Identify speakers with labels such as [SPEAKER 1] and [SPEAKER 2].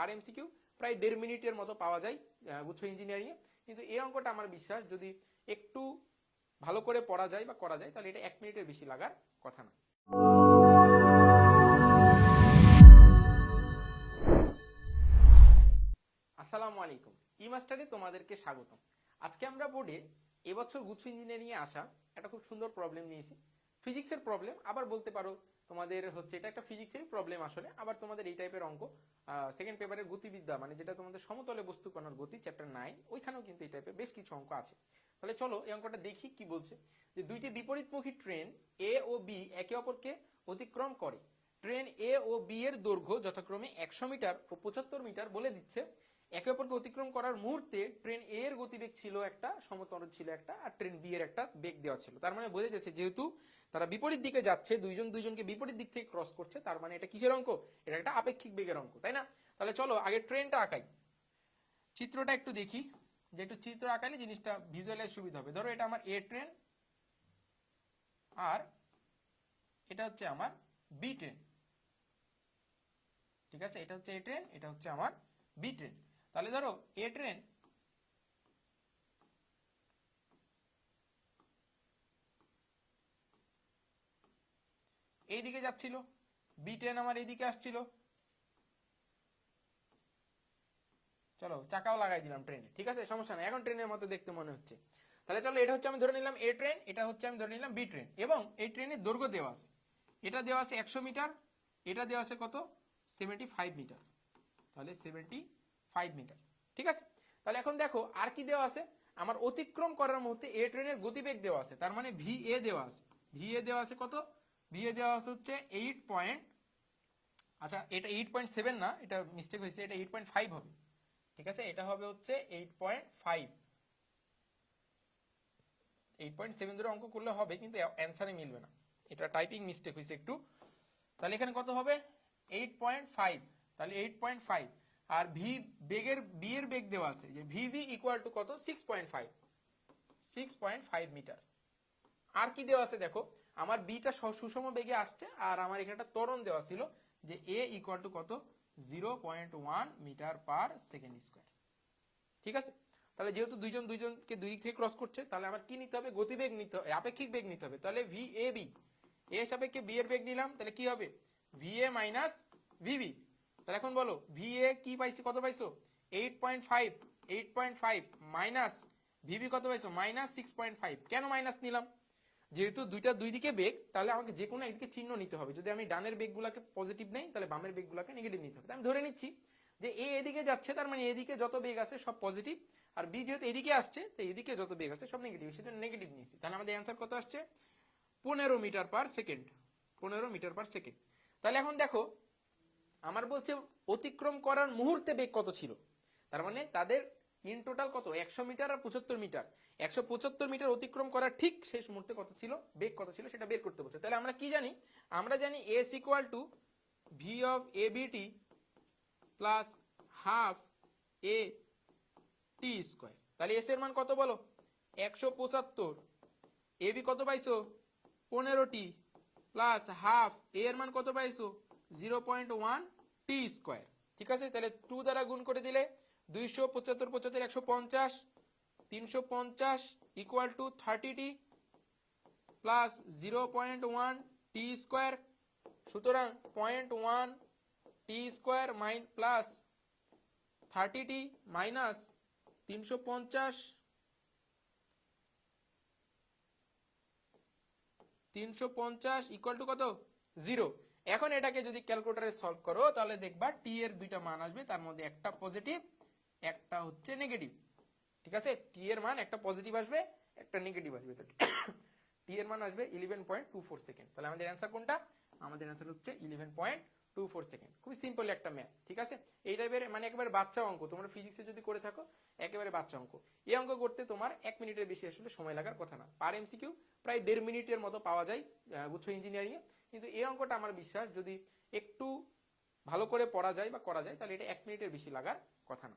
[SPEAKER 1] পার MCQ প্রায় 1.5 মিনিটের মতো পাওয়া যায় গুচ্ছ ইঞ্জিনিয়ারিং এ। কিন্তু এই অঙ্কটা আমার বিশ্বাস যদি একটু ভালো করে পড়া যায় বা করা যায় তাহলে এটা 1 মিনিটের বেশি লাগার কথা না। আসসালামু আলাইকুম, ই মাস্টারে তোমাদেরকে স্বাগত। আজকে আমরা বোর্ডে এবছর গুচ্ছ ইঞ্জিনিয়ারিং এ আসা একটা খুব সুন্দর প্রবলেম নিয়েছি, ফিজিক্সের প্রবলেম। আবার বলতে পারো তোমাদের হচ্ছে এটা একটা ফিজিক্সের প্রবলেম আসলে। আবার তোমাদের এই টাইপের অঙ্ক সেকেন্ড পেপারের গতিবিদ্যা, মানে যেটা তোমাদের সমতলে বস্তু কণার গতি চ্যাপ্টার 9, ওইখানেও কিন্তু এই টাইপের বেশ কিছু অঙ্ক আছে। তাহলে চলো এই অঙ্কটা দেখি কি বলছে। যে দুইটি বিপরীতমুখী ট্রেন এ ও বি একে অপরকে অতিক্রম করে। ট্রেন এ ও বি এর দৈর্ঘ্য যথাক্রমে 100 মিটার ও 75 মিটার বলে দিচ্ছে। একে অপরকে অতিক্রম করার মুহূর্তে ট্রেন এ এর গতিবেগ ছিল একটা, সমতল ছিল একটা, আর ট্রেন বি এর একটা বেগ দেওয়া ছিল। তার মানে বোঝা যাচ্ছে যেহেতু তারা বিপরীত দিকে যাচ্ছে, দুইজন দুইজনকে বিপরীত দিক থেকে ক্রস করছে, তার মানে এটা কিসের অঙ্ক? এটা একটা আপেক্ষিক বেগের অঙ্ক, তাই না? তাহলে চলো আগে ট্রেনটা আঁকাই, চিত্রটা একটু দেখি, যে একটু চিত্র আঁকালে জিনিসটা ভিজুয়ালাইজ সুবিধা হবে। ধরো এটা আমার এ ট্রেন আর এটা হচ্ছে আমার বি ট্রেন, ঠিক আছে? এটা হচ্ছে এ ট্রেন, এটা হচ্ছে আমার বি ট্রেন। তাহলে ধরো এ ট্রেন এই দিকে যাচ্ছিল, বি ট্রেন আমার এইদিকে আসছিল। চলো চাকাও লাগাই দিলাম ট্রেনে, ঠিক আছে, সমস্যা নেই, এখন ট্রেনের মতো দেখতে মনে হচ্ছে। তাহলে চলো এটা হচ্ছে আমি ধরে নিলাম এ ট্রেন, এটা হচ্ছে আমি ধরে নিলাম বি ট্রেন, এবং এই ট্রেনের দৈর্ঘ্য দেওয়া আছে, এটা দেওয়া আছে 100 মিটার, এটা দেওয়া আছে কত? 75 মিটার। তাহলে 75 মিটার, ঠিক আছে। তাহলে এখন দেখো আর কি দেওয়া আছে, আমার অতিক্রম করার মুহূর্তে এ ট্রেনের গতিবেগ দেওয়া আছে, তার মানে ভি এ দেওয়া আছে। ভি এ দেওয়া আছে কত? ভি এ দেওয়া আছে হচ্ছে 8 পয়েন্ট, আচ্ছা এটা 8.7 না, এটা মিস্টেক হয়েছে, এটা 8.5 হবে, ঠিক আছে, এটা হবে হচ্ছে 8.5। 8.7 ধরে অঙ্ক করলে হবে, কিন্তু অ্যান্সারে মিলবে না, এটা টাইপিং মিস্টেক হয়েছে একটু। তাহলে এখানে কত হবে? 8.5। তাহলে 8.5 আর ভি বেগের বি এর বেগ দেওয়া আছে যে ভিভি ইকুয়াল টু কত? 6.5 মিটার। আর কি দেওয়া আছে দেখো, আমার বিটা সুষম বেগে আসছে, আর আমার এখানে একটা ত্বরণ দেওয়া ছিল যে এ ইকুয়াল টু কত? 0.1 মিটার পার সেকেন্ড স্কয়ার, ঠিক আছে। তাহলে যেহেতু দুইজন দুইজনকে দুই দিক থেকে ক্রস করছে, তাহলে আমার কি নিতে হবে? গতিবেগ নিতে হবে, আপেক্ষিক বেগ নিতে হবে। তাহলে ভি এ বি, এ সাপেক্ষে বি এর বেগ নিলাম, তাহলে কি হবে? V A minus VB. তাহলে এখন বলো ভি এ কি পাইছি, কত পাইছো? 8.5, 8.5 মাইনাস ভিবি কত পাইছো? মাইনাস 6.5। কেন মাইনাস নিলাম? যেহেতু দুইটা দুই দিকে বেগ, তাহলে আমাকে যে কোনো একদিকে চিহ্ন নিতে হবে। যদি আমি ডানের বেগগুলোকে পজিটিভ নেই, তাহলে বামের বেগগুলোকে নেগেটিভ নিতে হবে। আমি ধরে নিচ্ছি যে এ এদিকে যাচ্ছে, তার মানে এদিকে যত বেগ আছে সব পজিটিভ, আর বি যেহেতু এদিকে আসছে, তো এদিকে যত বেগ আছে সব নেগেটিভ, সেজন্য নেগেটিভ নিয়েছি। তাহলে আমাদের অ্যান্সার কত আসছে? 15 metre per second. 15 metre per second. তাহলে এখন দেখো আমার বলছে অতিক্রম করার মুহূর্তে বেগ কত ছিল, তার মানে তাদের ইন টোটাল কত? 100 মিটার আর 75 মিটার। 175 মিটার অতিক্রম করার ঠিক শেষ মুহূর্তে কত ছিল, বেগ কত ছিল, সেটা বের করতে বলছে। তাহলে আমরা কি জানি? আমরা জানি S equal to V of A BT plus half A T square. তাহলে এস এর মান কত বলো? 175। এ বি কত পাইছো? 15টি প্লাস হাফ এ এর মান কত পাইছো? 0.1 টি স্কোয়ার, ঠিক আছে। তাহলে 2 দ্বারা গুণ করে দিলে 275 75 150, 350 ইকুয়াল টু 30টি প্লাস 0.1 টি স্কোয়ার। সুতরাং 0.1 টি স্কোয়ার মাইন প্লাস 30টি মাইনাস 350, 350 ইকুয়াল টু কত? 0। এখন এটাকে যদি ক্যালকুলেটরে সলভ করো, তাহলে দেখবা টি এর দুইটা মান আসবে, তার মধ্যে একটা পজিটিভ, একটা হচ্ছে নেগেটিভ, ঠিক আছে। টি এর মান একটা পজিটিভ আসবে, একটা নেগেটিভ আসবে। টি এর মান আসবে 11.24 সেকেন্ড। তাহলে আমাদের অ্যান্সার কোনটা? আমাদের অ্যান্সার হচ্ছে 11.24 সেকেন্ড। খুবই সিম্পল একটা ম্যাথ, ঠিক আছে। এই টাইপের মানে একেবারে বাচ্চা অঙ্ক, তোমরা ফিজিক্সে যদি করে থাকো একেবারে বাচ্চা অঙ্ক। এই অঙ্ক করতে তোমার 1 মিনিটের বেশি আসলে সময় লাগার কথা না। পার এমসিকিউ প্রায় 1.5 মিনিটের মতো পাওয়া যায় গুচ্ছ ইঞ্জিনিয়ারিং এ। কিন্তু এই অঙ্কটা আমার বিশ্বাস যদি একটু ভালো করে পড়া যায় বা করা যায়, তাহলে এটা 1 মিনিটের বেশি লাগার কথা না।